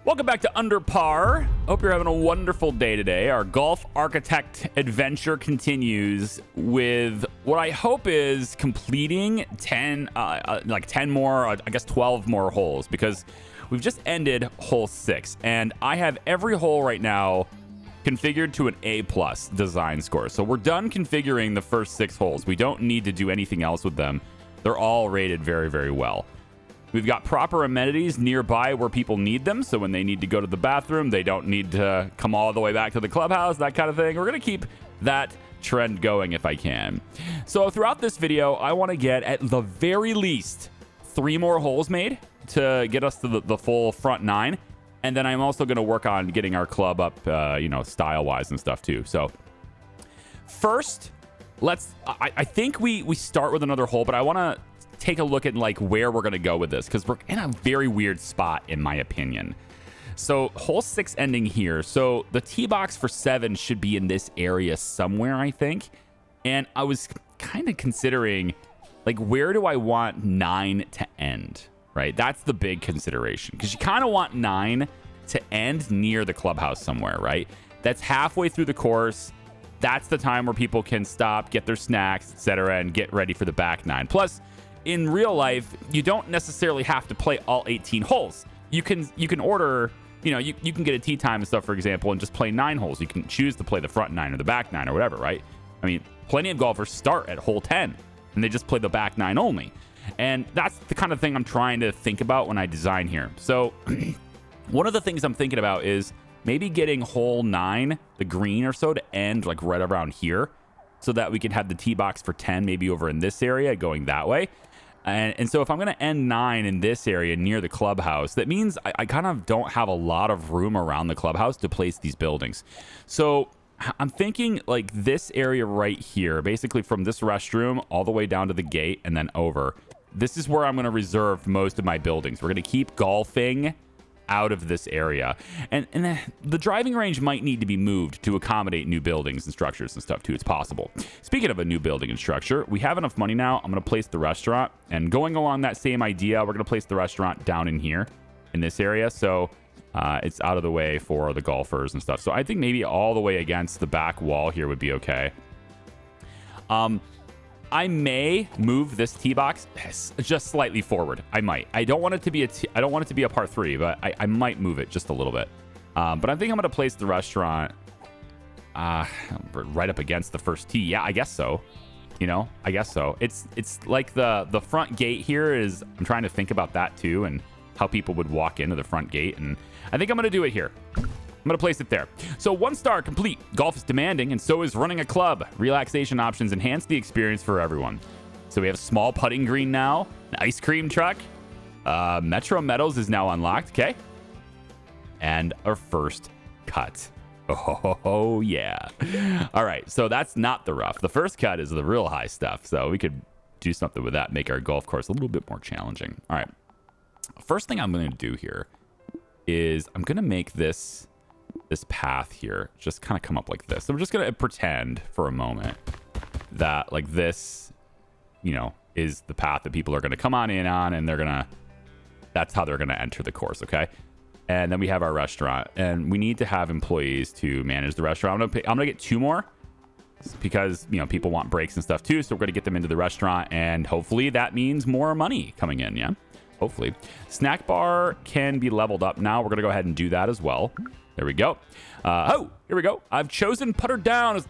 Welcome back to Under Par. Hope you're having a wonderful day today. Our golf architect adventure continues with what I hope is completing 10 more, I guess 12 more holes, because we've just ended hole 6 and I have every hole right now configured to an A+ design score. So we're done configuring the first 6 holes. We don't need to do anything else with them. They're all rated very, very well. We've got proper amenities nearby where people need them. So when they need to go to the bathroom, they don't need to come all the way back to the clubhouse, that kind of thing. We're going to keep that trend going if I can. So throughout this video, I want to get at the very least 3 more holes made to get us to the full front 9. And then I'm also going to work on getting our club up, style-wise and stuff too. So first, I think we start with another hole, but I want to take a look at like where we're going to go with this, because we're in a very weird spot in my opinion. So hole 6 ending here. So the tee box for 7 should be in this area somewhere, I think. And I was kind of considering, like, where do I want 9 to end, right? That's the big consideration, because you kind of want 9 to end near the clubhouse somewhere, right? That's halfway through the course. That's the time where people can stop, get their snacks, etc., and get ready for the back 9. Plus, in real life, you don't necessarily have to play all 18 holes. You can order, you can get a tee time and stuff, for example, and just play 9 holes. You can choose to play the front 9 or the back 9 or whatever, right? I mean, plenty of golfers start at hole 10 and they just play the back 9 only. And that's the kind of thing I'm trying to think about when I design here. So one of the things I'm thinking about is maybe getting hole 9, the green or so, to end like right around here, so that we can have the tee box for 10 maybe over in this area going that way. And so if I'm going to end 9 in this area near the clubhouse, that means I kind of don't have a lot of room around the clubhouse to place these buildings. So I'm thinking like this area right here, basically from this restroom all the way down to the gate and then over. This is where I'm going to reserve most of my buildings. We're going to keep golfing out of this area. And the driving range might need to be moved to accommodate new buildings and structures and stuff too. It's possible. Speaking of a new building and structure, we have enough money now. I'm going to place the restaurant, and going along that same idea, we're going to place the restaurant down in here in this area. So it's out of the way for the golfers and stuff. So I think maybe all the way against the back wall here would be okay. I may move this tee box just slightly forward. I might. I don't want it to be a par 3, but I might move it just a little bit. But I think I'm going to place the restaurant right up against the first tee. Yeah, I guess so. I guess so. It's like the front gate here is. I'm trying to think about that too, and how people would walk into the front gate. And I think I'm going to do it here. I'm going to place it there. So 1 star complete. Golf is demanding, and so is running a club. Relaxation options enhance the experience for everyone. So we have a small putting green now, an ice cream truck. Metro Meadows is now unlocked. Okay. And our first cut. Oh, yeah. All right. So that's not the rough. The first cut is the real high stuff. So we could do something with that, make our golf course a little bit more challenging. All right. First thing I'm going to do here is I'm going to make this path here just kind of come up like this. So we're just going to pretend for a moment that like this, is the path that people are going to come on in on, and that's how they're going to enter the course. Okay. And then we have our restaurant, and we need to have employees to manage the restaurant. I'm going to get 2 more because, people want breaks and stuff too. So we're going to get them into the restaurant, and hopefully that means more money coming in. Yeah. Hopefully. Snack bar can be leveled up now. We're going to go ahead and do that as well. There we go. Here we go. I've chosen Putter Down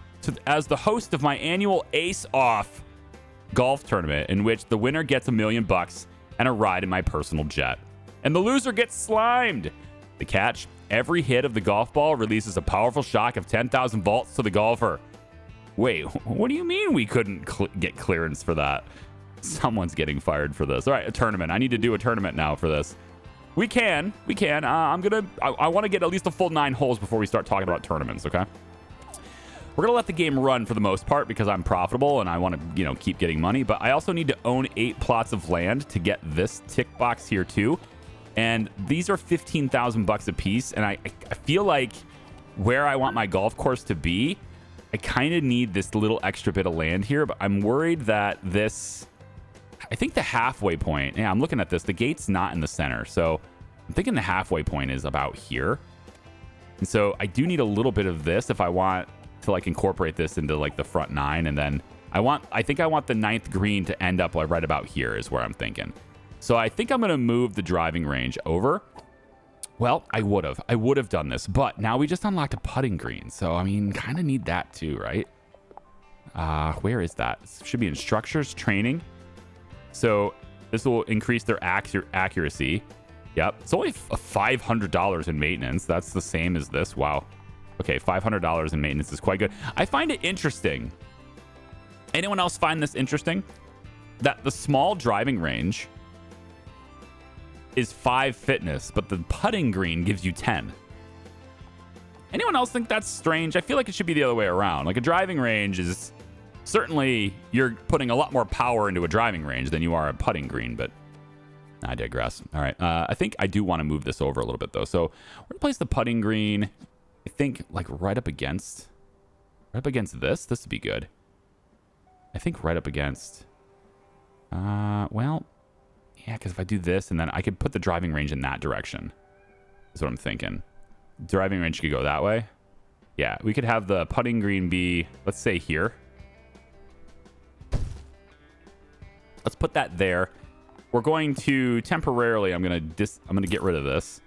as the host of my annual Ace Off golf tournament, in which the winner gets $1 million and a ride in my personal jet, and the loser gets slimed. The catch: every hit of the golf ball releases a powerful shock of 10,000 volts to the golfer. Wait, what do you mean we couldn't get clearance for that? Someone's getting fired for this. All right, a tournament. I need to do a tournament now for this. We can. I want to get at least a full 9 holes before we start talking about tournaments, okay? We're going to let the game run for the most part because I'm profitable and I want to, keep getting money. But I also need to own 8 plots of land to get this tick box here too. And these are $15,000 a piece. And I feel like where I want my golf course to be, I kind of need this little extra bit of land here. But I'm worried that I think the halfway point, I'm looking at this, the gate's not in the center. So I'm thinking the halfway point is about here. And so I do need a little bit of this if I want to like incorporate this into like the front 9. And then I think I want the 9th green to end up like right about here is where I'm thinking. So I think I'm going to move the driving range over. Well, I would have done this, but now we just unlocked a putting green. So, I mean, kind of need that too, right? Where is that? It should be in structures, training. So this will increase their accuracy. Yep. It's only $500 in maintenance. That's the same as this. Wow. Okay, $500 in maintenance is quite good. I find it interesting. Anyone else find this interesting? That the small driving range is 5 fitness, but the putting green gives you 10. Anyone else think that's strange? I feel like it should be the other way around. Like a driving range is certainly, you're putting a lot more power into a driving range than you are a putting green, but I digress. All right. I think I do want to move this over a little bit though. So we're gonna place the putting green, I think like right up against this. This would be good. I think right up against, well, yeah, because if I do this and then I could put the driving range in that direction. That's what I'm thinking. Driving range could go that way. Yeah, we could have the putting green be, let's say here. Let's put that there. We're going to temporarily, I'm going to get rid of this.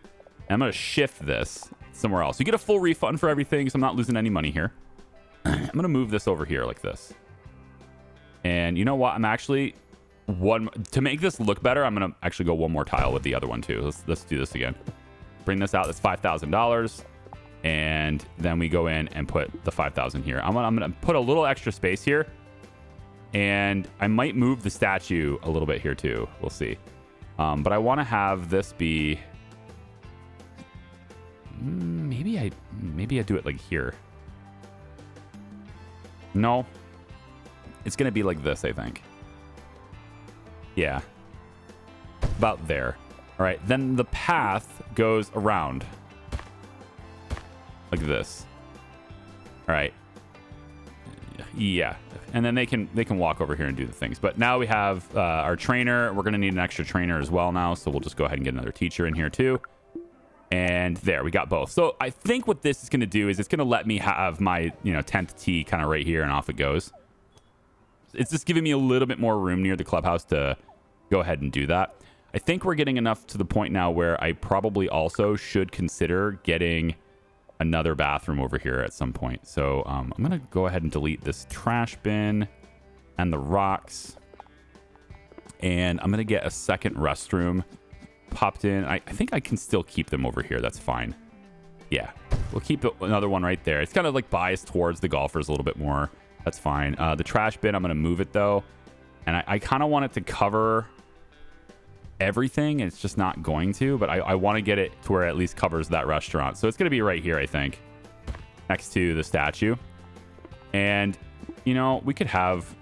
I'm going to shift this somewhere else. You get a full refund for everything, so I'm not losing any money here. I'm going to move this over here like this. And you know what? I'm actually... to make this look better, I'm gonna actually go one more tile with the other one too. Let's do this again. Bring this out. That's $5,000, and then we go in and put the 5,000 here. I'm gonna put a little extra space here, and I might move the statue a little bit here too. We'll see. But I want to have this be maybe I do it like here. No, it's gonna be like this, I think. Yeah, about there. All right, then the path goes around like this. All right, yeah, and then they can walk over here and do the things. But now we have our trainer. We're gonna need an extra trainer as well now, so we'll just go ahead and get another teacher in here too. And there, we got both. So I think what this is gonna do is it's gonna let me have my 10th tee kind of right here, and off it goes. It's just giving me a little bit more room near the clubhouse to go ahead and do that. I think we're getting enough to the point now where I probably also should consider getting another bathroom over here at some point. So I'm going to go ahead and delete this trash bin and the rocks. And I'm going to get a second restroom popped in. I think I can still keep them over here. That's fine. Yeah, we'll keep another one right there. It's kind of like biased towards the golfers a little bit more. That's fine. The trash bin, I'm going to move it though. And I kind of want it to cover everything. It's just not going to, but I want to get it to where it at least covers that restaurant. So it's going to be right here, I think, next to the statue. And, we could have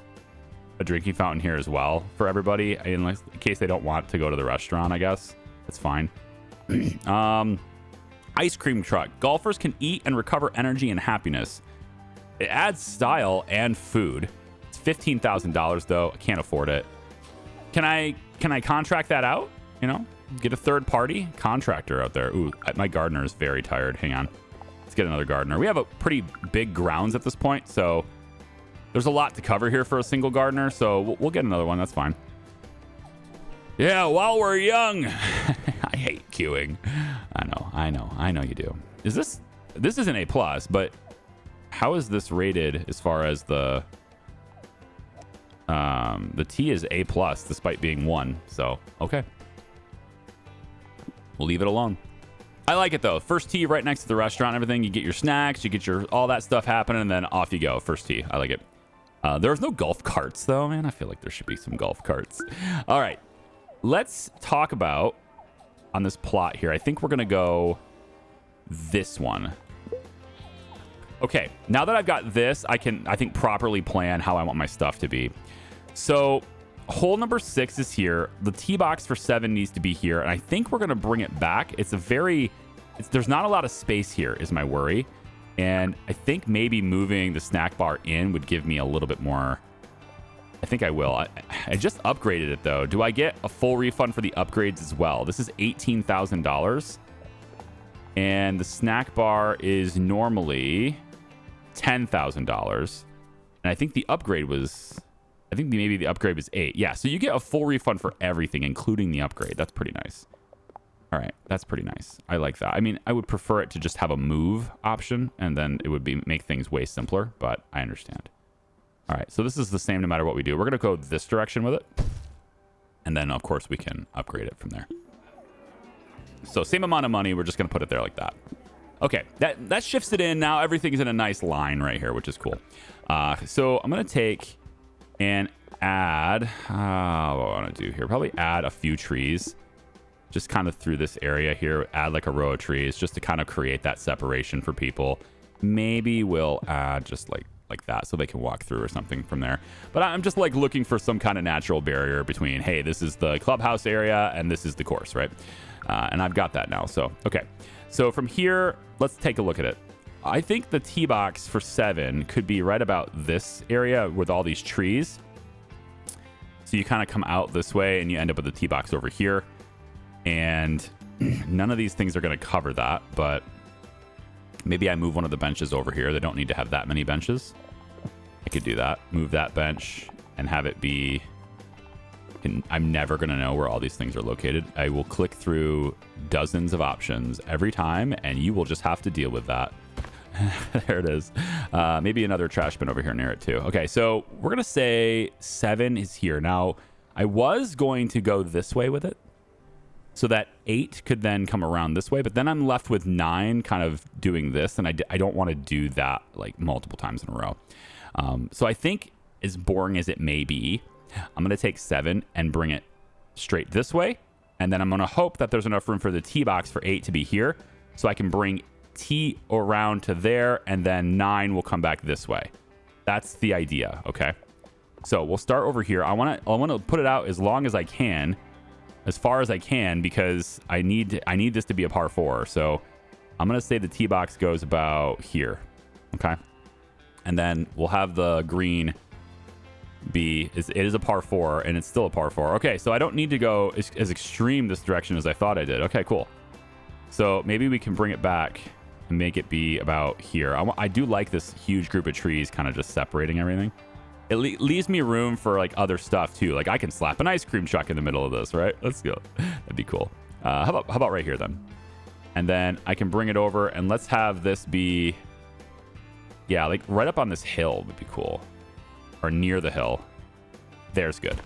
a drinking fountain here as well for everybody, in case they don't want to go to the restaurant, I guess. That's fine. Ice cream truck. Golfers can eat and recover energy and happiness. It adds style and food. It's $15,000 though. I can't afford it. Can I contract that out? Get a third party contractor out there. Ooh, my gardener is very tired. Hang on. Let's get another gardener. We have a pretty big grounds at this point, so there's a lot to cover here for a single gardener. So we'll get another one. That's fine. Yeah, while we're young. I hate queuing. I know you do. This isn't A+, but how is this rated as far as the T is A+, despite being 1. So, okay. We'll leave it alone. I like it though. First tee right next to the restaurant, everything. You get your snacks, you get your all that stuff happening, and then off you go. First tee. I like it. There's no golf carts though, man. I feel like there should be some golf carts. All right. Let's talk about on this plot here. I think we're going to go this one. Okay, now that I've got this, I think, properly plan how I want my stuff to be. So, hole number 6 is here. The tee box for 7 needs to be here, and I think we're going to bring it back. There's not a lot of space here, is my worry. And I think maybe moving the snack bar in would give me a little bit more I think I will. I just upgraded it, though. Do I get a full refund for the upgrades as well? This is $18,000. And the snack bar is normally $10,000. And I think the upgrade was... I think maybe the upgrade was 8. Yeah, so you get a full refund for everything, including the upgrade. That's pretty nice. All right, that's pretty nice. I like that. I mean, I would prefer it to just have a move option, and then it would make things way simpler, but I understand. All right, so this is the same no matter what we do. We're going to go this direction with it, and then, of course, we can upgrade it from there. So same amount of money. We're just going to put it there like that. Okay, that shifts it in. Now everything's in a nice line right here, which is cool. So I'm going to take and add... what do I want to do here? Probably add a few trees. Just kind of through this area here, add like a row of trees just to kind of create that separation for people. Maybe we'll add just like that so they can walk through or something from there. But I'm just like looking for some kind of natural barrier between, hey, this is the clubhouse area and this is the course, right? And I've got that now. So, okay. So from here, let's take a look at it. I think the tee box for 7 could be right about this area with all these trees. So you kind of come out this way and you end up with the tee box over here. And none of these things are going to cover that, but maybe I move one of the benches over here. They don't need to have that many benches. I could do that. Move that bench and have it be... I'm never going to know where all these things are located. I will click through dozens of options every time, and you will just have to deal with that. There it is. Maybe another trash bin over here near it too. Okay, so we're going to say 7 is here. Now, I was going to go this way with it, so that 8 could then come around this way, but then I'm left with 9 kind of doing this, and I don't want to do that like multiple times in a row. So I think, as boring as it may be, I'm going to take 7 and bring it straight this way, and then I'm going to hope that there's enough room for the tee box for 8 to be here, so I can bring T around to there, and then 9 will come back this way. That's the idea, okay? So we'll start over here. I want to put it out as long as I can, as far as I can, because I need this to be a par 4. So I'm going to say the tee box goes about here. Okay. And then we'll have the green be, it is a par 4 and it's still a par 4. Okay. So I don't need to go as extreme this direction as I thought I did. Okay, cool. So maybe we can bring it back and make it be about here. I do like this huge group of trees kind of just separating everything. It leaves me room for like other stuff too. Like I can slap an ice cream truck in the middle of this, right? Let's go. That'd be cool. How about right here then? And then I can bring it over and let's have this be, yeah, like right up on this hill would be cool. Or near the hill. There's good.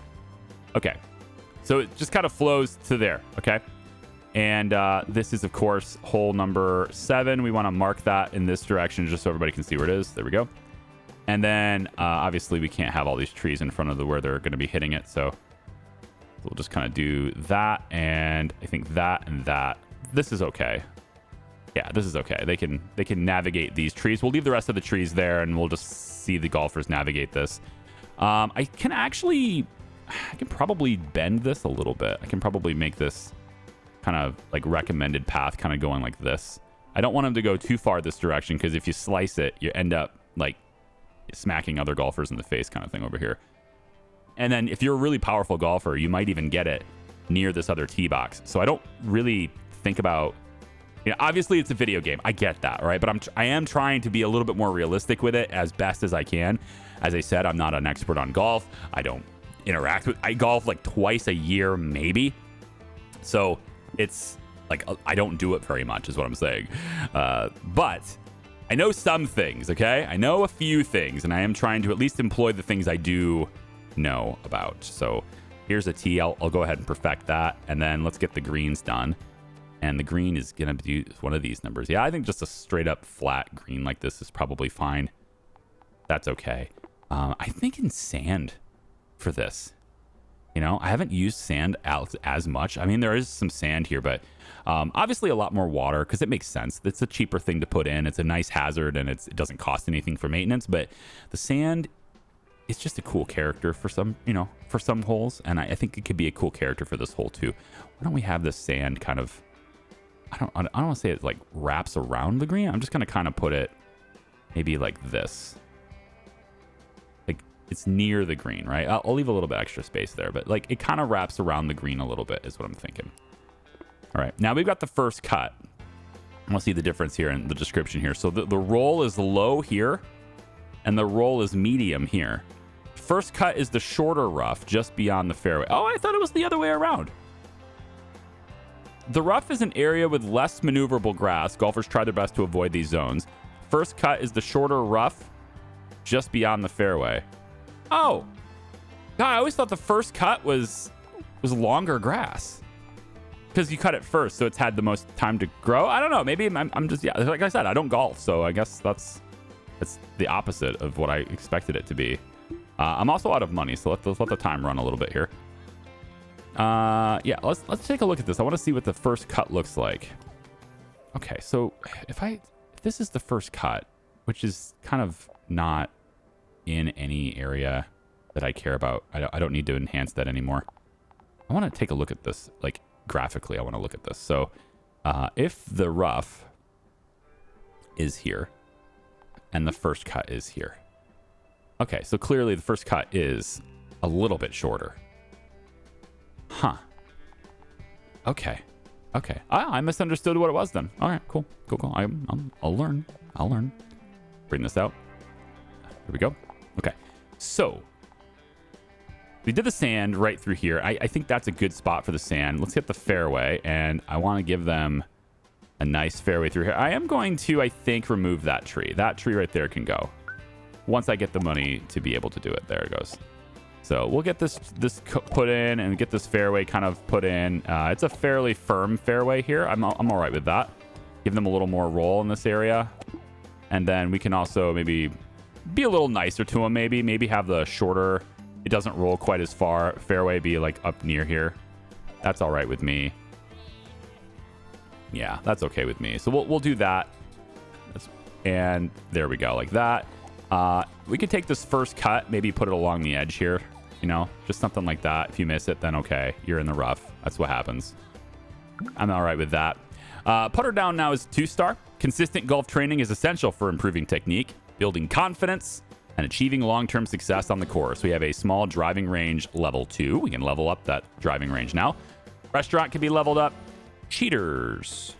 Okay. So it just kind of flows to there. Okay. And this is, of course, hole number 7. We want to mark that in this direction just so everybody can see where it is. There we go. And then, obviously, we can't have all these trees in front of where they're going to be hitting it. So we'll just kind of do that. And I think that and that. This is okay. Yeah, this is okay. They can navigate these trees. We'll leave the rest of the trees there, and we'll just see the golfers navigate this. I can probably bend this a little bit. I can probably make this kind of like recommended path kind of going like this. I don't want them to go too far this direction because if you slice it, you end up like smacking other golfers in the face kind of thing over here. And then if you're a really powerful golfer, you might even get it near this other tee box. So I don't really think about, you know, obviously it's a video game. I get that, right? But I am trying to be a little bit more realistic with it as best as I can. As I said, I'm not an expert on golf. I don't interact with, I golf like twice a year, maybe. So it's like, I don't do it very much is what I'm saying. But I know some things, okay? I know a few things, and I am trying to at least employ the things I do know about. So here's a tee. I'll go ahead and perfect that, and then let's get the greens done. And the green is going to be one of these numbers. Yeah, I think just a straight up flat green like this is probably fine. That's okay. I think in sand for this. You know, I haven't used sand as much. I mean, there is some sand here, but obviously a lot more water because it makes sense. It's a cheaper thing to put in. It's a nice hazard, and it doesn't cost anything for maintenance. But the sand is just a cool character for some, you know, for some holes, and I think it could be a cool character for this hole too. Why don't we have this sand kind of? I don't want to say it like wraps around the green. I'm just gonna kind of put it maybe like this. Like it's near the green, right? I'll leave a little bit extra space there, but like it kind of wraps around the green a little bit is what I'm thinking. All right, now we've got the first cut. We'll see the difference here in the description here. So the roll is low here, and the roll is medium here. First cut is the shorter rough just beyond the fairway. Oh, I thought it was the other way around. The rough is an area with less maneuverable grass. Golfers try their best to avoid these zones. First cut is the shorter rough just beyond the fairway. Oh, God, I always thought the first cut was longer grass because you cut it first, so it's had the most time to grow. I don't know. Maybe I'm just, yeah, like I said, I don't golf, so I guess that's the opposite of what I expected it to be. I'm also out of money, so let's let the time run a little bit here. Yeah, let's take a look at this. I want to see what the first cut looks like. Okay, so if this is the first cut, which is kind of not in any area that I care about. I don't need to enhance that anymore. I want to take a look at this, like graphically. I want to look at this. So if the rough is here and the first cut is here. Okay, so clearly the first cut is a little bit shorter. Huh. Okay. I misunderstood what it was then. All right, cool. I'll learn. Bring this out. Here we go. Okay, so we did the sand right through here. I think that's a good spot for the sand. Let's get the fairway, and I want to give them a nice fairway through here. I am going to, I think, remove that tree. That tree right there can go. Once I get the money to be able to do it. There it goes. So we'll get this put in and get this fairway kind of put in. It's a fairly firm fairway here. I'm all right with that. Give them a little more roll in this area. And then we can also maybe be a little nicer to them. Maybe have the shorter, it doesn't roll quite as far, fairway be like up near here. That's all right with me. Yeah, that's okay with me. So we'll do that. And there we go, like that. We could take this first cut, maybe put it along the edge here, you know, just something like that. If you miss it, then okay, you're in the rough. That's what happens. I'm all right with that. Putter down now is 2-star. Consistent golf training is essential for improving technique, building confidence, and achieving long-term success on the course. We have a small driving range level 2. We can level up that driving range now. Restaurant can be leveled up. Cheaters.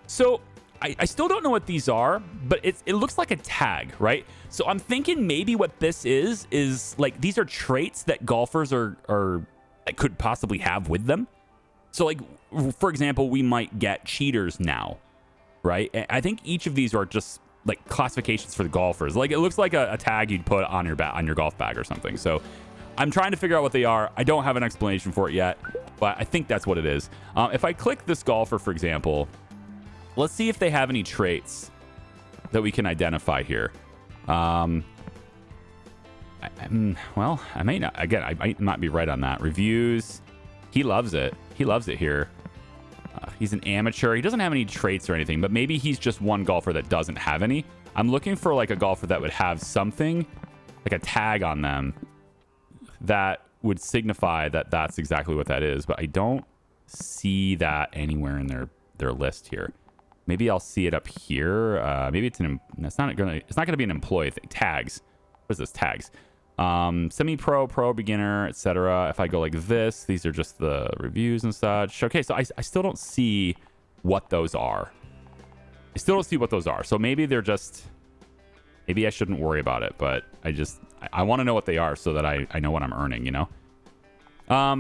So I still don't know what these are, but it looks like a tag, right? So I'm thinking maybe what this is like these are traits that golfers could possibly have with them. So like, for example, we might get cheaters now, right? I think each of these are just like classifications for the golfers. Like it looks like a tag you'd put on your golf bag or something. So I'm trying to figure out what they are. I don't have an explanation for it yet, but I think that's what it is. If I click this golfer, for example, let's see if they have any traits that we can identify here. Well, I may not. Again, I might not be right on that. Reviews. He loves it. He loves it here. He's an amateur. He doesn't have any traits or anything, but maybe he's just one golfer that doesn't have any. I'm looking for like a golfer that would have something, like a tag on them that would signify that that's exactly what that is, but I don't see that anywhere in their list here. Maybe I'll see it up here. Maybe it's not gonna be an employee thing. Tags. What is this? Tags. Semi-pro, pro, beginner, etc. If I go like this, these are just the reviews and such. Okay, so I still don't see what those are. So maybe they're just, maybe I shouldn't worry about it, but I want to know what they are so that I know what I'm earning, you know?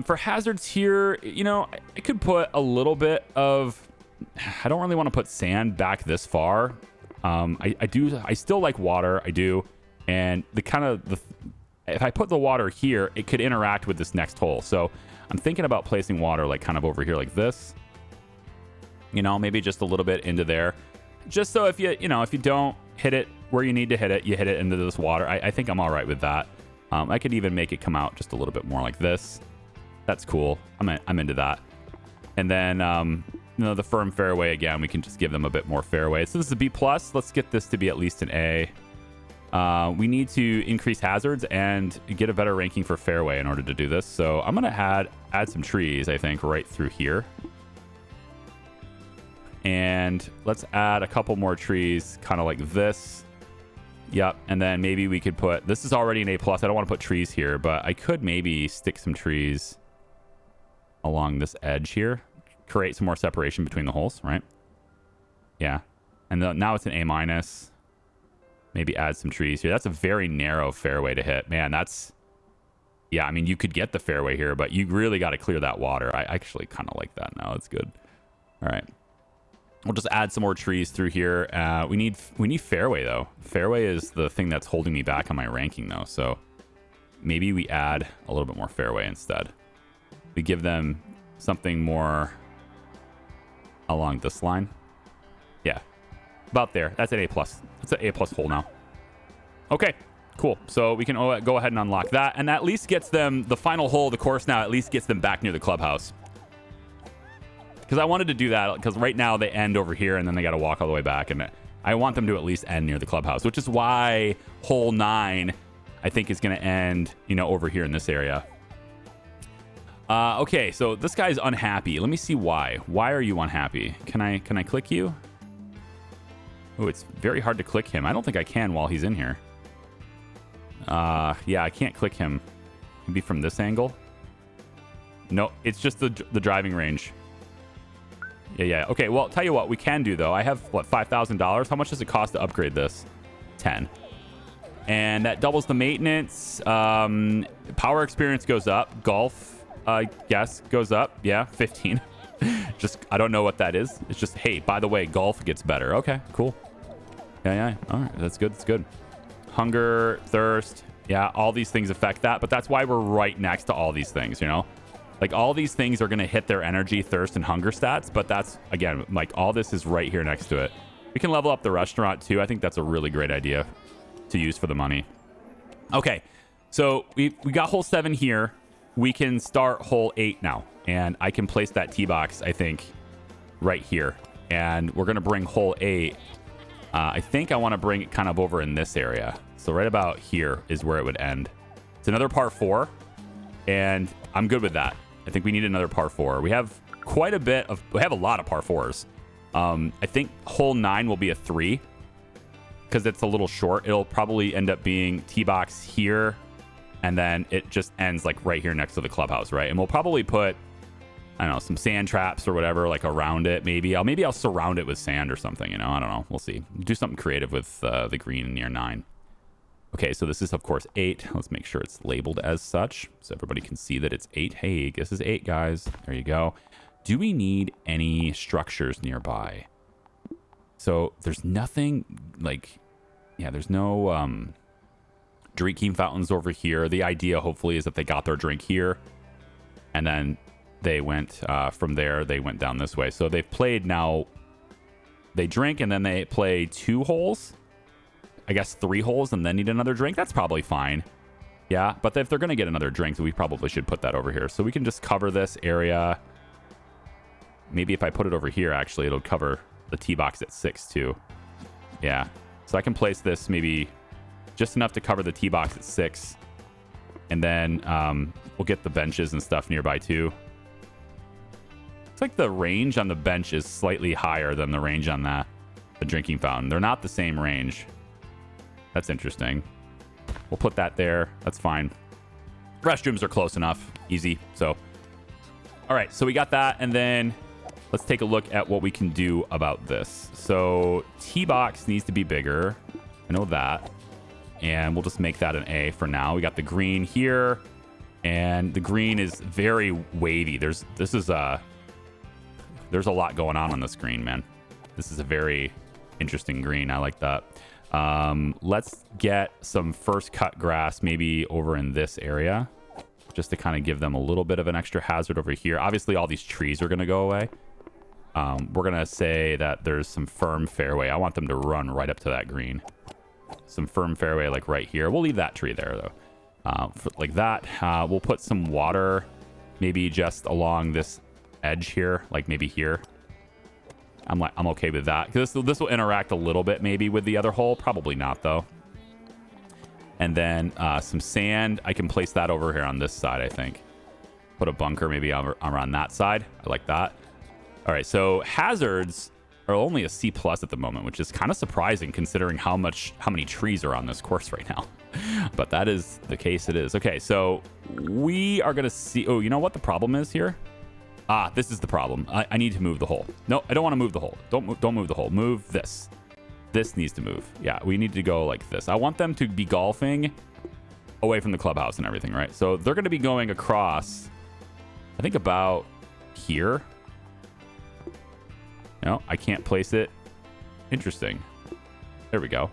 For hazards here, you know, I could put a little bit of, I don't really want to put sand back this far. I still like water. I do. And if I put the water here, it could interact with this next hole. So I'm thinking about placing water like kind of over here like this, you know, maybe just a little bit into there, just so if you don't hit it where you need to hit it, you hit it into this water. I think I'm all right with that. I could even make it come out just a little bit more like this. That's cool. I'm into that. And then, the firm fairway, again, we can just give them a bit more fairway. So this is a B+. Let's get this to be at least an A. We need to increase hazards and get a better ranking for fairway in order to do this. So I'm going to add some trees, I think, right through here. And let's add a couple more trees kind of like this. Yep. And then maybe we could put, this is already an A+. I don't want to put trees here, but I could maybe stick some trees along this edge here. Create some more separation between the holes, right? Yeah. And now it's an A-. Maybe add some trees here. That's a very narrow fairway to hit. Man, that's... Yeah, I mean, you could get the fairway here, but you really got to clear that water. I actually kind of like that now. It's good. All right. We'll just add some more trees through here. We need fairway, though. Fairway is the thing that's holding me back on my ranking, though. So maybe we add a little bit more fairway instead. We give them something more along this line. Yeah, about there. That's an A+. It's an A+ hole now. Okay, cool. So we can go ahead and unlock that. And that at least gets them, the final hole of the course now, at least gets them back near the clubhouse. Because I wanted to do that, because right now they end over here and then they got to walk all the way back. And I want them to at least end near the clubhouse, which is why hole 9, I think, is going to end, you know, over here in this area. Okay, so this guy's unhappy. Let me see why. Why are you unhappy? Can I click you? Oh, it's very hard to click him. I don't think I can while he's in here. Yeah, I can't click him. Maybe from this angle? No, it's just the driving range. Yeah. Okay, well, tell you what we can do, though. I have, what, $5,000? How much does it cost to upgrade this? 10. And that doubles the maintenance. Power experience goes up. Golf, I guess, goes up. Yeah, 15. Just, I don't know what that is. It's just, hey, by the way, golf gets better. Okay, cool. Yeah. All right, that's good. That's good. Hunger, thirst. Yeah, all these things affect that. But that's why we're right next to all these things, you know? Like, all these things are going to hit their energy, thirst, and hunger stats. But that's, again, like, all this is right here next to it. We can level up the restaurant, too. I think that's a really great idea to use for the money. Okay, so we got hole 7 here. We can start hole 8 now. And I can place that tee box, I think, right here. And we're going to bring hole 8. I think I want to bring it kind of over in this area. So right about here is where it would end. It's another par 4. And I'm good with that. I think we need another par 4. We have quite a bit of... We have a lot of par 4s. I think hole 9 will be a 3. Because it's a little short. It'll probably end up being tee box here. And then it just ends like right here next to the clubhouse, right? And we'll probably put... I don't know, some sand traps or whatever, like around it. Maybe I'll surround it with sand or something, you know? I don't know. We'll see. Do something creative with the green near 9. Okay, so this is, of course, 8. Let's make sure it's labeled as such so everybody can see that it's 8. Hey, this is 8, guys. There you go. Do we need any structures nearby? So there's nothing like... Yeah, there's no drinking fountains over here. The idea, hopefully, is that they got their drink here. And then... they went from there, they went down this way. So they've played now, they drink and then they play 2 holes, I guess 3 holes, and then need another drink. That's probably fine. Yeah, but if they're going to get another drink, we probably should put that over here. So we can just cover this area. Maybe if I put it over here, actually, it'll cover the tee box at 6 too. Yeah, so I can place this maybe just enough to cover the tee box at 6. And then we'll get the benches and stuff nearby too. It's like the range on the bench is slightly higher than the range on the drinking fountain. They're not the same range. That's interesting. We'll put that there. That's fine. Restrooms are close enough. Easy. So, all right. So we got that. And then let's take a look at what we can do about this. So tee box needs to be bigger. I know that. And we'll just make that an A for now. We got the green here. And the green is very wavy. There's a lot going on this green, man. This is a very interesting green. I like that. Let's get some first cut grass maybe over in this area just to kind of give them a little bit of an extra hazard over here. Obviously, all these trees are going to go away. We're going to say that there's some firm fairway. I want them to run right up to that green. Some firm fairway like right here. We'll leave that tree there, though. Like that. We'll put some water maybe just along this edge here, like maybe here. I'm okay with that. This will interact a little bit maybe with the other hole. Probably not, though. And then some sand. I can place that over here on this side, I think. Put a bunker maybe around that side. I like that. All right, so hazards. are only a C plus at the moment, which is kind of surprising considering how many trees are on this course right now. But that is the case. It is. Okay, so we are going to see. Oh, you know what the problem is here? Ah, this is the problem. I need to move the hole. No, I don't want to move the hole. Don't move the hole. Move this. This needs to move. Yeah, we need to go like this. I want them to be golfing away from the clubhouse and everything, right? So they're going to be going across, I think about here. No, I can't place it. Interesting. There we go.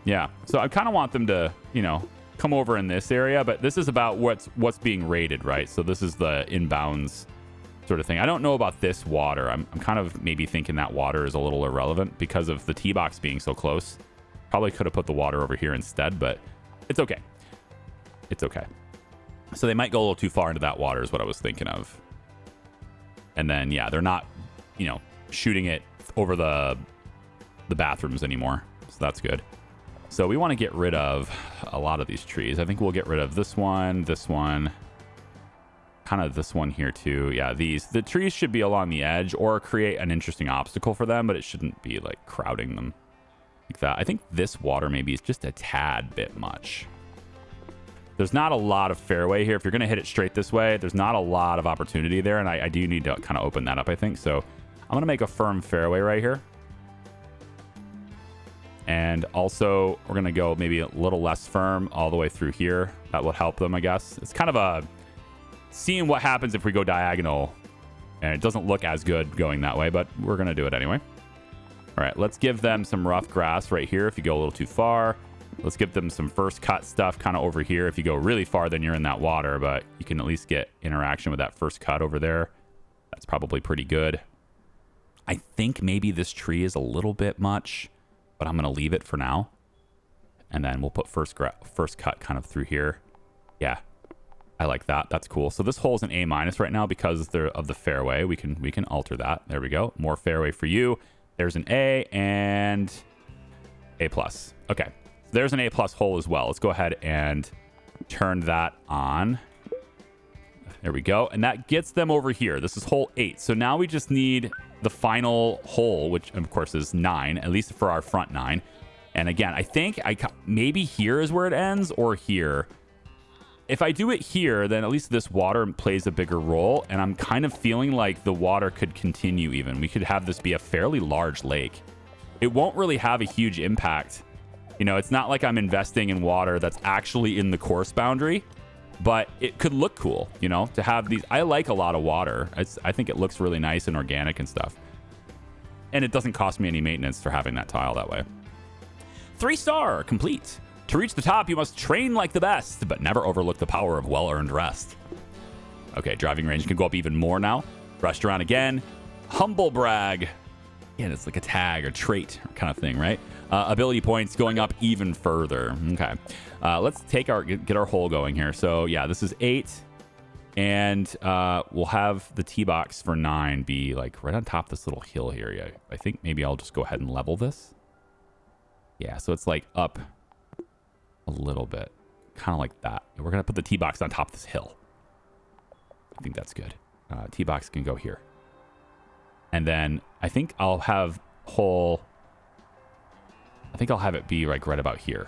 Yeah, so I kind of want them to, you know, come over in this area, but this is about what's being rated, right? So this is the inbounds sort of thing. I don't know about this water. I'm kind of maybe thinking that water is a little irrelevant because of the tee box being so close. Probably could have put the water over here instead, but it's okay. It's okay. So they might go a little too far into that water is what I was thinking of. And then, yeah, they're not, you know, shooting it over the bathrooms anymore. So that's good. So we want to get rid of a lot of these trees. I think we'll get rid of this one, kind of this one here too. Yeah, the trees should be along the edge or create an interesting obstacle for them, but it shouldn't be like crowding them like that. I think this water maybe is just a tad bit much. There's not a lot of fairway here. If you're going to hit it straight this way, there's not a lot of opportunity there, and I do need to kind of open that up, I think. So I'm going to make a firm fairway right here. And also, we're going to go maybe a little less firm all the way through here. That will help them, I guess. It's kind of a seeing what happens if we go diagonal. And it doesn't look as good going that way, but we're going to do it anyway. All right, let's give them some rough grass right here if you go a little too far. Let's give them some first cut stuff kind of over here. If you go really far, then you're in that water, but you can at least get interaction with that first cut over there. That's probably pretty good. I think maybe this tree is a little bit much, but I'm going to leave it for now. And then we'll put first cut kind of through here. Yeah, I like that. That's cool. So this hole is an A- right now because of the fairway. We can alter that. There we go. More fairway for you. There's an A and A+. Okay. There's an A+ hole as well. Let's go ahead and turn that on. There we go. And that gets them over here. This is hole 8. So now we just need the final hole, which of course is 9, at least for our front 9. And again, I think maybe here is where it ends or here. If I do it here, then at least this water plays a bigger role. And I'm kind of feeling like the water could continue even. We could have this be a fairly large lake. It won't really have a huge impact. You know, it's not like I'm investing in water that's actually in the course boundary, but it could look cool, you know, to have these. I like a lot of water. I think it looks really nice and organic and stuff. And it doesn't cost me any maintenance for having that tile that way. 3-star complete. To reach the top, you must train like the best, but never overlook the power of well-earned rest. Okay, driving range can go up even more now. Brushed around again. Humble brag. Yeah, it's like a tag or trait kind of thing, right? Ability points going up even further. Okay. Let's get our hole going here. So yeah, this is 8. And we'll have the tee box for 9 be like right on top of this little hill here. Yeah, I think maybe I'll just go ahead and level this. Yeah, so it's like up a little bit. Kind of like that. We're going to put the tee box on top of this hill. I think that's good. Tee box can go here. And then I think I'll have hole... I think I'll have it be like right about here.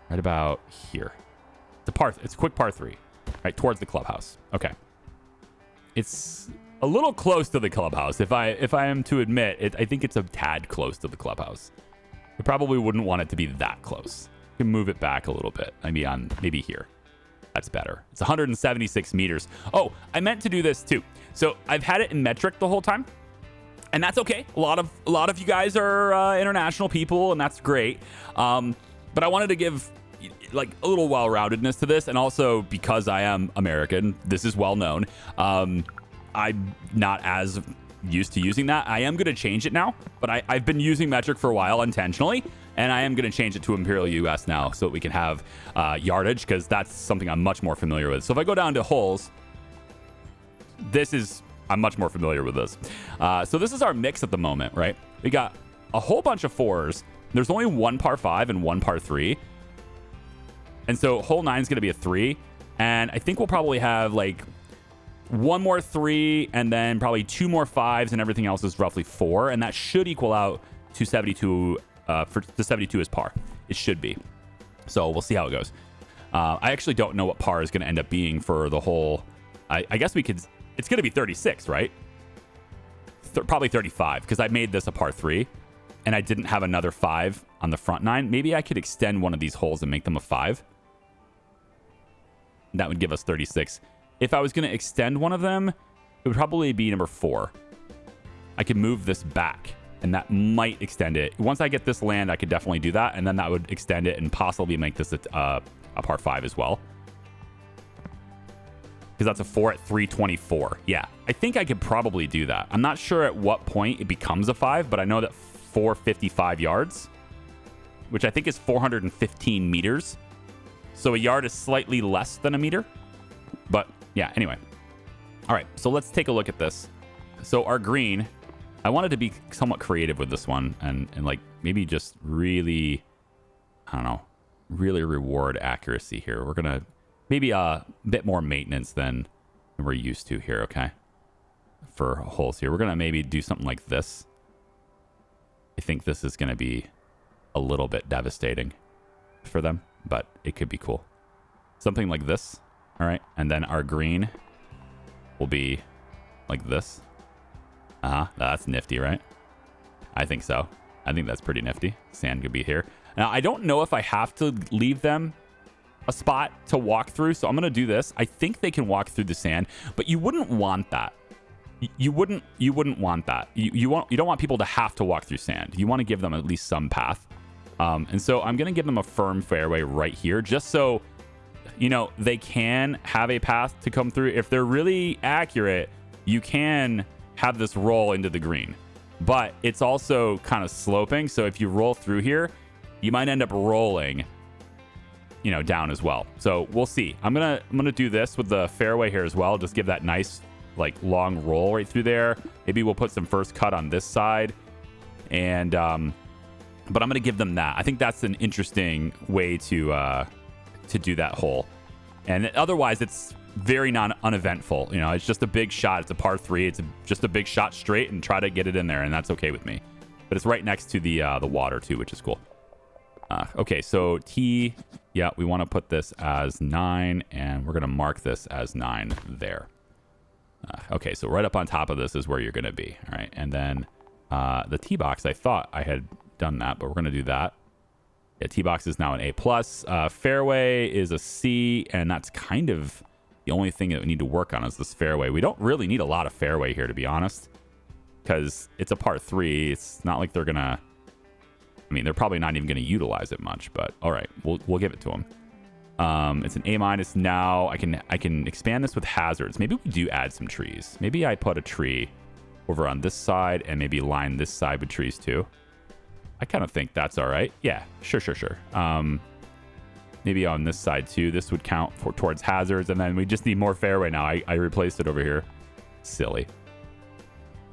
Right about here. It's a quick par 3. Right towards the clubhouse. Okay. It's a little close to the clubhouse. If I am to admit it, I think it's a tad close to the clubhouse. I probably wouldn't want it to be that close. You can move it back a little bit. Maybe here. That's better. It's 176 meters. Oh, I meant to do this too. So I've had it in metric the whole time. And that's okay. A lot of you guys are international people, and that's great. But I wanted to give like a little well-roundedness to this, and also because I am American, this is well known. I'm not as used to using that. I am going to change it now, but I've been using metric for a while intentionally, and I am going to change it to imperial US now so that we can have yardage, because that's something I'm much more familiar with. So if I go down to holes, I'm much more familiar with this. So this is our mix at the moment, right? We got a whole bunch of 4s. There's only one par 5 and one par 3. And so hole 9 is going to be a 3. And I think we'll probably have like one more 3, and then probably 2 more 5s, and everything else is roughly 4. And that should equal out to 72 for the 72 is par. It should be. So we'll see how it goes. I actually don't know what par is going to end up being for the whole. I guess we could. It's going to be 36, right? Probably 35, because I made this a par 3, and I didn't have another 5 on the front 9. Maybe I could extend one of these holes and make them a 5. That would give us 36. If I was going to extend one of them, it would probably be number 4. I could move this back, and that might extend it. Once I get this land, I could definitely do that, and then that would extend it and possibly make this a par 5 as well. Because that's a 4 at 324. Yeah, I think I could probably do that. I'm not sure at what point it becomes a 5, but I know that 455 yards, which I think is 415 meters. So a yard is slightly less than a meter. But yeah, anyway. All right, so let's take a look at this. So our green, I wanted to be somewhat creative with this one and like maybe just really, I don't know, really reward accuracy here. We're going to maybe a bit more maintenance than we're used to here, okay? For holes here. We're going to maybe do something like this. I think this is going to be a little bit devastating for them, but it could be cool. Something like this, all right? And then our green will be like this. That's nifty, right? I think so. I think that's pretty nifty. Sand could be here. Now, I don't know if I have to leave them a spot to walk through, so I'm going to do this. I think they can walk through the sand, but you wouldn't want that. You wouldn't want that. You don't want people to have to walk through sand. You want to give them at least some path. And so I'm going to give them a firm fairway right here, just so, you know, they can have a path to come through. If they're really accurate, you can have this roll into the green, but it's also kind of sloping. So if you roll through here, you might end up rolling, you know, down as well. So we'll see. I'm gonna do this with the fairway here as well. Just give that nice like long roll right through there. Maybe we'll put some first cut on this side, and but I'm gonna give them that. I think that's an interesting way to do that hole. And otherwise, it's very uneventful. You know, it's just a big shot. It's a par 3. It's just a big shot straight and try to get it in there, and that's okay with me. But it's right next to the water too, which is cool. Okay, so T, yeah, we want to put this as 9, and we're going to mark this as 9 there. Okay, so right up on top of this is where you're going to be. All right, and then the T box, I thought I had done that, but we're going to do that. Yeah, T box is now an A+. Fairway is a C, and that's kind of the only thing that we need to work on is this fairway. We don't really need a lot of fairway here, to be honest, because it's a par 3. It's not like they're going to... I mean, they're probably not even going to utilize it much, but all right, we'll give it to them. It's an A- now. I can expand this with hazards. Maybe we do add some trees. Maybe I put a tree over on this side and maybe line this side with trees too. I kind of think that's all right. Yeah, sure. Maybe on this side too. This would count towards hazards, and then we just need more fairway now. I replaced it over here. Silly.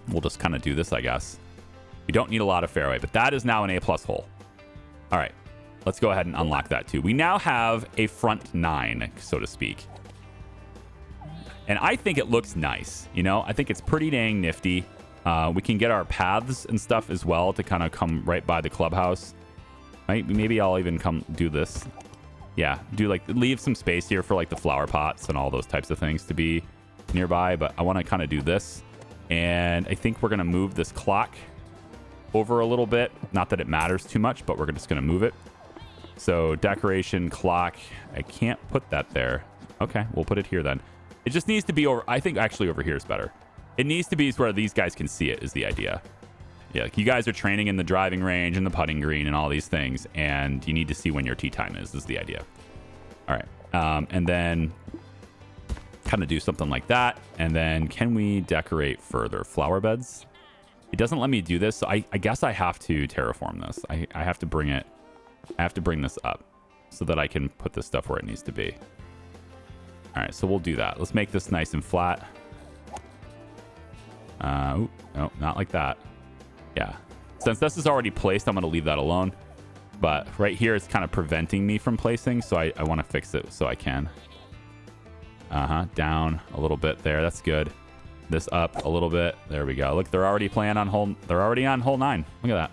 We'll just kind of do this, I guess. We don't need a lot of fairway, but that is now an A+ hole. All right, let's go ahead and unlock that too. We now have a front 9, so to speak. And I think it looks nice. You know, I think it's pretty dang nifty. We can get our paths and stuff as well to kind of come right by the clubhouse. Maybe I'll even come do this. Yeah, leave some space here for like the flower pots and all those types of things to be nearby. But I want to kind of do this. And I think we're going to move this clock over a little bit. Not that it matters too much, but we're just going to move it. So decoration, clock. I can't put that there. Okay, we'll put it here then. It just needs to be over. I think actually over here is better. It needs to be where these guys can see it is the idea. Yeah, like you guys are training in the driving range and the putting green and all these things, and you need to see when your tee time is the idea. All right. And then kind of do something like that. And then can we decorate further? Flower beds? It doesn't let me do this, so I guess I have to terraform this. I have to bring it. I have to bring this up so that I can put this stuff where it needs to be. All right, so we'll do that. Let's make this nice and flat. No, not like that. Yeah. Since this is already placed, I'm going to leave that alone. But right here, it's kind of preventing me from placing, so I want to fix it so I can. Down a little bit there. That's good. This up a little bit. There we go. Look, they're already playing on hole. They're already on hole 9. Look at that.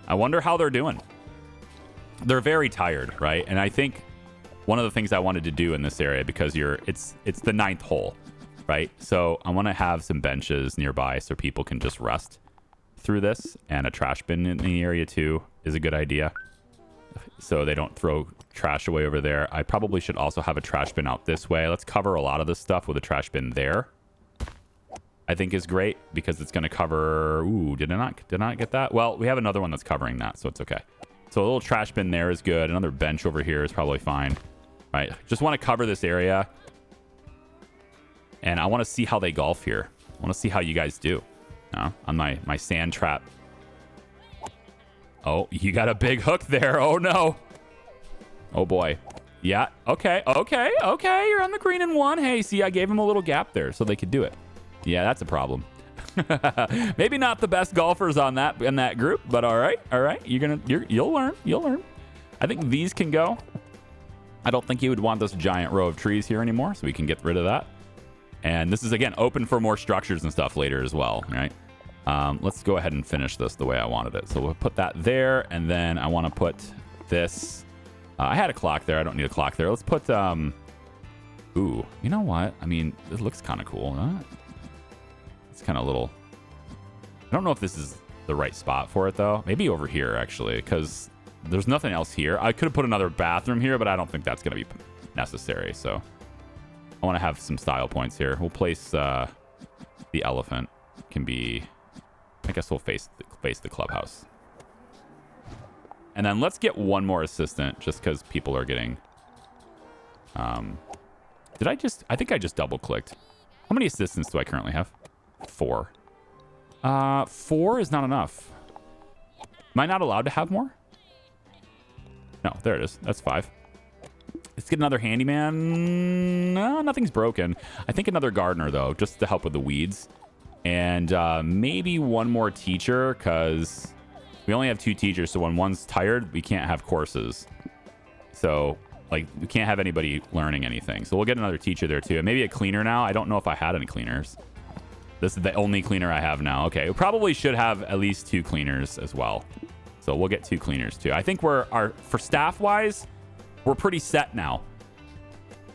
I wonder how they're doing. They're very tired, right? And I think one of the things I wanted to do in this area, because it's the 9th hole, right? So I want to have some benches nearby so people can just rest through this, and a trash bin in the area too is a good idea, so they don't throw trash away over there. I probably should also have a trash bin out this way. Let's cover a lot of this stuff with a trash bin there. I think is great because it's going to cover. Ooh, did I not get that? Well, we have another one that's covering that, so it's okay. So a little trash bin there is good. Another bench over here is probably fine. Right, just want to cover this area, and I want to see how they golf here. I want to see how you guys do on my sand trap. Oh, you got a big hook there. Oh no. Oh boy. Yeah. Okay. You're on the green in 1. Hey, see, I gave him a little gap there so they could do it. Yeah, that's a problem. Maybe not the best golfers in that group, but all right. You'll learn. I think these can go. I don't think you would want this giant row of trees here anymore, so we can get rid of that. And this is, again, open for more structures and stuff later as well, right? Let's go ahead and finish this the way I wanted it. So we'll put that there, and then I want to put this. I had a clock there. I don't need a clock there. Let's put... Ooh, you know what? I mean, it looks kind of cool, huh? It's kind of little... I don't know if this is the right spot for it, though. Maybe over here, actually, because... There's nothing else here. I could have put another bathroom here, but I don't think that's going to be necessary. So I want to have some style points here. We'll place the elephant. Can be, I guess we'll face the clubhouse. And then let's get one more assistant just because people are getting... I think I just double clicked. How many assistants do I currently have? 4. 4 is not enough. Am I not allowed to have more? No, there it is. That's 5. Let's get another handyman. No, nothing's broken. I think another gardener, though, just to help with the weeds. And maybe one more teacher, because we only have 2 teachers. So when one's tired, we can't have courses. So, like, we can't have anybody learning anything. So we'll get another teacher there, too. And maybe a cleaner now. I don't know if I had any cleaners. This is the only cleaner I have now. Okay, we probably should have at least 2 cleaners as well. So we'll get 2 cleaners too. I think for staff wise, we're pretty set now.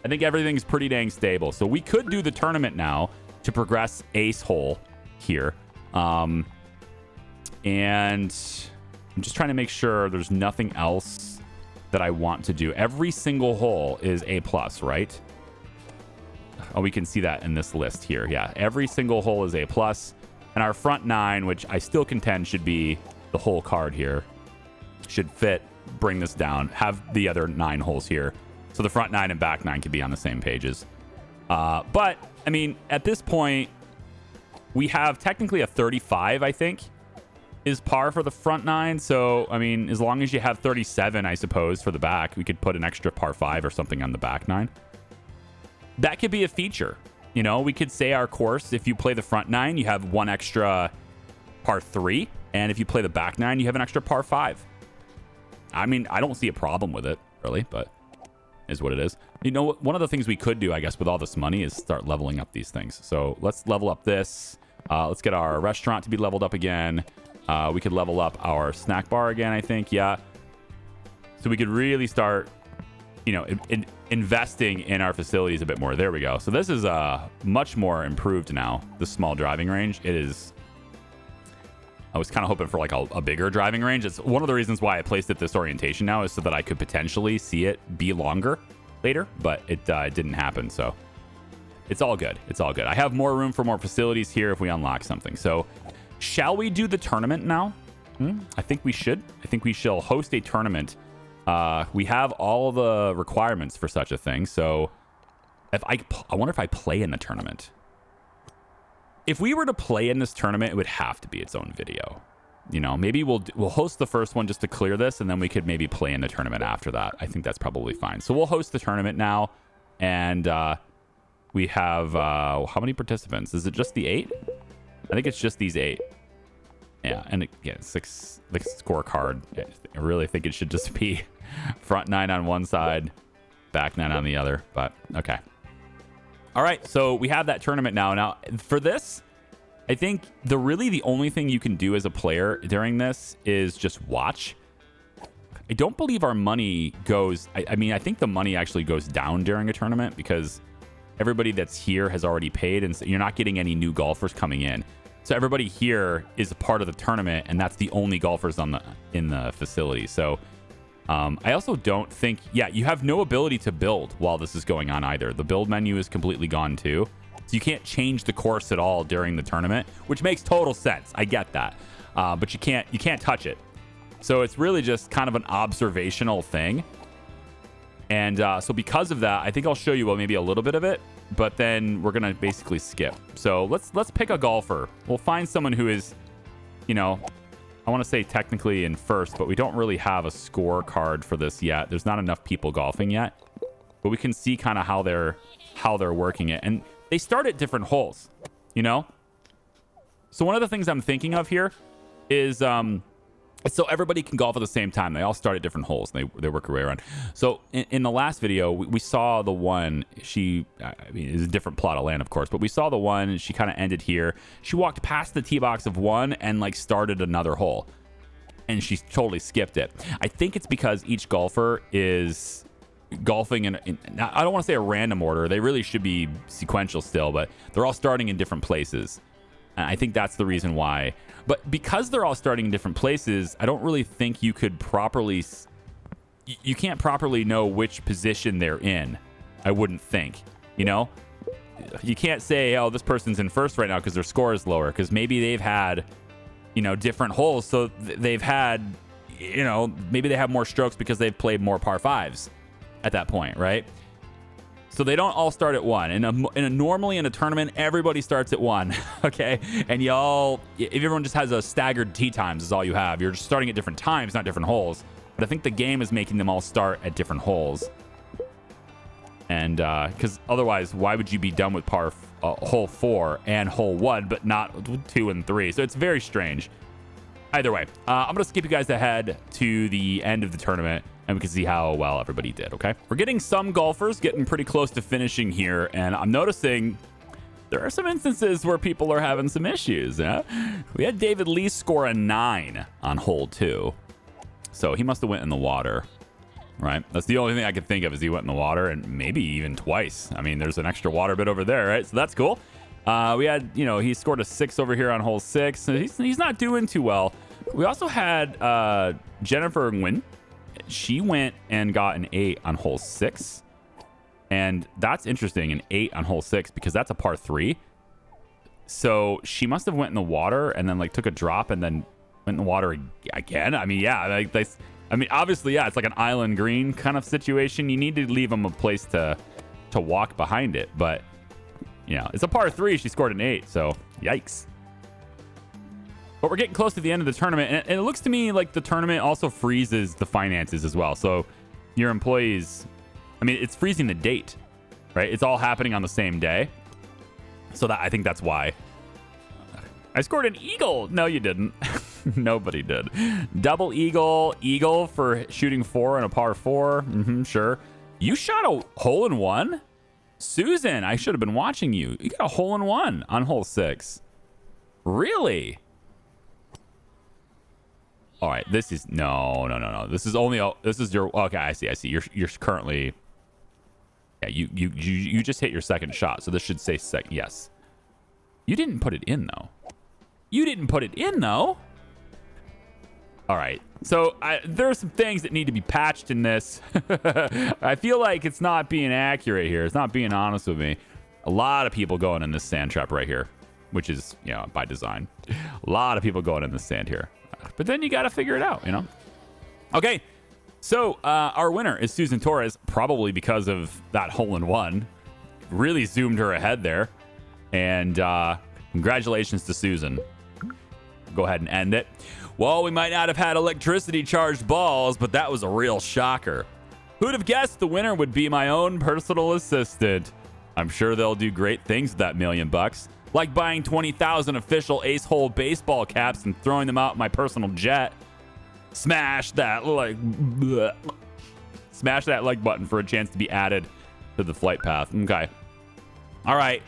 I think everything's pretty dang stable. So we could do the tournament now to progress ace hole here. And I'm just trying to make sure there's nothing else that I want to do. Every single hole is A+, right? Oh, we can see that in this list here. Yeah, every single hole is A+. And our front 9, which I still contend should be the whole card here, should fit, bring this down, have the other 9 holes here. So the front 9 and back 9 could be on the same pages. But, I mean, at this point, we have technically a 35, I think, is par for the front 9. So, I mean, as long as you have 37, I suppose, for the back, we could put an extra par 5 or something on the back 9. That could be a feature. You know, we could say our course, if you play the front 9, you have 1 extra par 3. And if you play the back 9, you have an extra par 5. I mean, I don't see a problem with it, really, but is what it is. You know, one of the things we could do, I guess, with all this money is start leveling up these things. So let's level up this. Let's get our restaurant to be leveled up again. We could level up our snack bar again, I think. Yeah. So we could really start, you know, investing in our facilities a bit more. There we go. So this is much more improved now, the small driving range. It is... I was kind of hoping for like a bigger driving range. It's one of the reasons why I placed it this orientation now, is so that I could potentially see it be longer later, but it didn't happen. So it's all good. It's all good. I have more room for more facilities here if we unlock something. So shall we do the tournament now? I think we should. I think we shall host a tournament. We have all the requirements for such a thing. So if I wonder if I play in the tournament. If we were to play in this tournament, it would have to be its own video. You know, maybe we'll host the first one just to clear this, and then we could maybe play in the tournament after that. I think that's probably fine. So we'll host the tournament now, and we have how many participants? Is it just the 8? I think it's just these 8. Yeah, and again, 6 the scorecard. I really think it should just be front 9 on one side, back 9 on the other. But okay. All right, so we have that tournament now. Now, for this, I think the only thing you can do as a player during this is just watch. I don't believe our money goes... I mean, I think the money actually goes down during a tournament because everybody that's here has already paid, and so you're not getting any new golfers coming in. So everybody here is a part of the tournament, and that's the only golfers in the facility. So I also don't think... Yeah, you have no ability to build while this is going on either. The build menu is completely gone too. So you can't change the course at all during the tournament, which makes total sense. I get that. But you can't touch it. So it's really just kind of an observational thing. And so because of that, I think I'll show you maybe a little bit of it, but then we're going to basically skip. So let's pick a golfer. We'll find someone who is, you know, I want to say technically in first, but we don't really have a scorecard for this yet. There's not enough people golfing yet, but we can see kind of how they're working it. And they start at different holes, you know? So one of the things I'm thinking of here is so everybody can golf at the same time. They all start at different holes. And they work their way around. So in the last video, we saw the one. I mean, it's a different plot of land, of course, but we saw the one. And she kind of ended here. She walked past the tee box of one and like started another hole, and she totally skipped it. I think it's because each golfer is golfing in I don't want to say a random order. They really should be sequential still, but they're all starting in different places. And I think that's the reason why. But because they're all starting in different places, I don't really think you could properly... You can't properly know which position they're in, I wouldn't think. You know? You can't say, oh, this person's in first right now because their score is lower. Because maybe they've had, you know, different holes. So they've had, you know, maybe they have more strokes because they've played more par fives at that point, right? So they don't all start at one. Normally in a tournament, everybody starts at one, okay? And if everyone just has a staggered tee times is all you have. You're just starting at different times, not different holes. But I think the game is making them all start at different holes. And because otherwise, why would you be done with hole 4 and hole 1, but not 2 and 3? So it's very strange. Either way, I'm going to skip you guys ahead to the end of the tournament, and we can see how well everybody did, okay? We're getting some golfers getting pretty close to finishing here, and I'm noticing there are some instances where people are having some issues. Yeah? We had David Lee score a 9 on hole 2, so he must have went in the water, right? That's the only thing I could think of is he went in the water, and maybe even twice. I mean, there's an extra water bit over there, right? So that's cool. We had, you know, he scored a 6 over here on hole 6. So he's not doing too well. We also had Jennifer Nguyen. She went and got an 8 on hole 6. And that's interesting, an 8 on hole 6, because that's a par 3. So she must have went in the water and then like took a drop and then went in the water again. I mean, yeah, obviously, yeah, it's like an island green kind of situation. You need to leave them a place to walk behind it. But, you know, it's a par 3. She scored an 8. So yikes. But we're getting close to the end of the tournament, and it looks to me like the tournament also freezes the finances as well. So your employees, I mean, it's freezing the date, right? It's all happening on the same day. So I think that's why. I scored an eagle. No, you didn't. Nobody did. Double eagle for shooting 4 and a par 4. Sure. You shot a hole-in-one? Susan, I should have been watching you. You got a hole-in-one on hole 6. Really? All right, this is no. This is your, okay, I see. You're currently, yeah, you just hit your second shot, so this should say second. Yes. You didn't put it in though. All right. So there are some things that need to be patched in this. I feel like it's not being accurate here. It's not being honest with me. A lot of people going in this sand trap right here, which is, you know, by design. A lot of people going in the sand here. But then you got to figure it out, you know? Okay, so our winner is Susan Torres, probably because of that hole-in-one. Really zoomed her ahead there. And congratulations to Susan. Go ahead and end it. Well, we might not have had electricity-charged balls, but that was a real shocker. Who'd have guessed the winner would be my own personal assistant? I'm sure they'll do great things with that $1 million. Like buying 20,000 official Ace Hole baseball caps and throwing them out in my personal jet. Smash that like button for a chance to be added to the flight path. Okay. All right.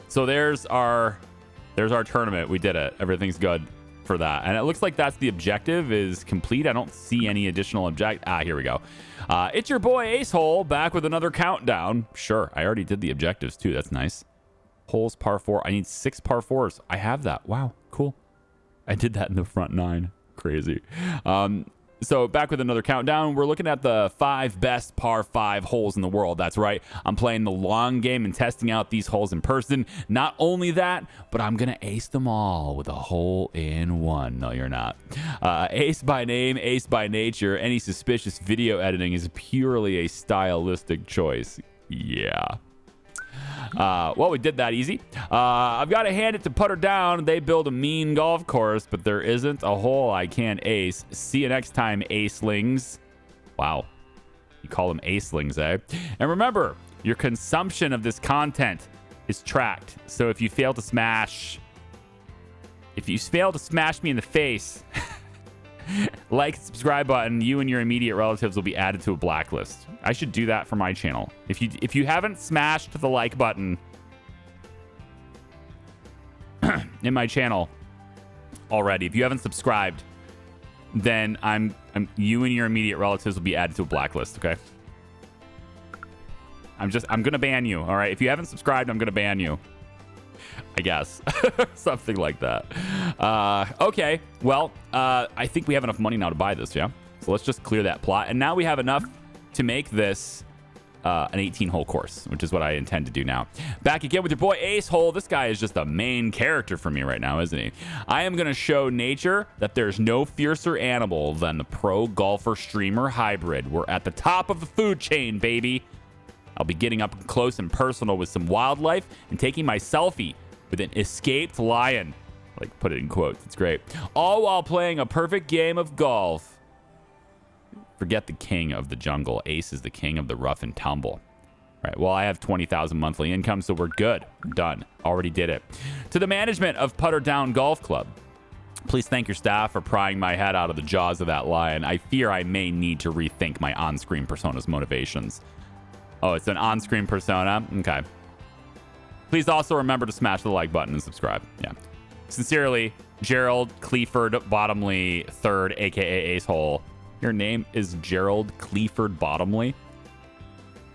So there's our tournament. We did it. Everything's good for that. And it looks like that's the objective is complete. I don't see any additional here we go. It's your boy Ace Hole back with another countdown. Sure. I already did the objectives too. That's nice. Holes par 4. I need 6 par 4s. I have that. Wow. Cool. I did that in the front 9. Crazy. So back with another countdown. We're looking at the 5 best par 5 holes in the world. That's right. I'm playing the long game and testing out these holes in person. Not only that, but I'm going to ace them all with a hole in one. No, you're not. Ace by name, ace by nature. Any suspicious video editing is purely a stylistic choice. Yeah. Well, we did that easy. I've got to hand it to Putter Down. They build a mean golf course, but there isn't a hole I can't ace. See you next time, acelings. Wow. You call them acelings, eh? And remember, your consumption of this content is tracked. So if you fail to smash me in the face, like and subscribe button, you and your immediate relatives will be added to a blacklist. I should do that for my channel. If you haven't smashed the like button in my channel already, if you haven't subscribed, then you and your immediate relatives will be added to a blacklist, okay? I'm gonna ban you, all right? If you haven't subscribed, I'm gonna ban you. I guess. Something like that. Okay. Well, I think we have enough money now to buy this, yeah? So let's just clear that plot. And now we have enough to make this an 18-hole course, which is what I intend to do now. Back again with your boy Ace Hole. This guy is just a main character for me right now, isn't he? I am going to show nature that there's no fiercer animal than the pro golfer streamer hybrid. We're at the top of the food chain, baby. I'll be getting up close and personal with some wildlife and taking my selfie with an escaped lion. Like, put it in quotes. It's great. All while playing a perfect game of golf. Forget the king of the jungle. Ace is the king of the rough and tumble. Right. Well, I have 20,000 monthly income, so we're good. I'm done. Already did it. To the management of Putter Down Golf Club, please thank your staff for prying my head out of the jaws of that lion. I fear I may need to rethink my on-screen persona's motivations. Oh, it's an on-screen persona? Okay. Please also remember to smash the like button and subscribe. Yeah. Sincerely, Gerald Cleaford Bottomley III, a.k.a. Ace Hole. Your name is Gerald Cleaford Bottomley?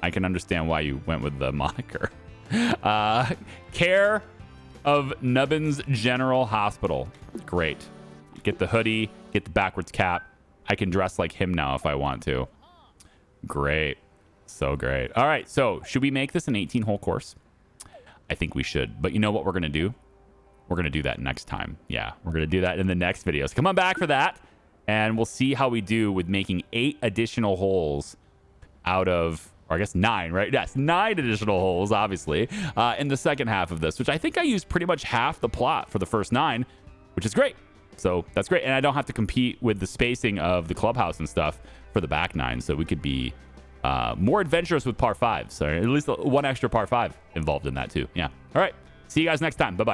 I can understand why you went with the moniker. Care of Nubbins General Hospital. Great. Get the hoodie, get the backwards cap. I can dress like him now if I want to. Great. So great. All right, so should we make this an 18-hole course? I think we should. But you know what we're going to do? We're going to do that next time. Yeah, we're going to do that in the next video. So come on back for that, and we'll see how we do with making 8 additional holes out of, or I guess 9, right? Yes, 9 additional holes, obviously, in the second half of this, which I think I used pretty much half the plot for the first 9, which is great. So that's great. And I don't have to compete with the spacing of the clubhouse and stuff for the back 9, so we could be more adventurous with par 5s. So at least one extra par 5 involved in that too. Yeah. All right. See you guys next time. Bye-bye.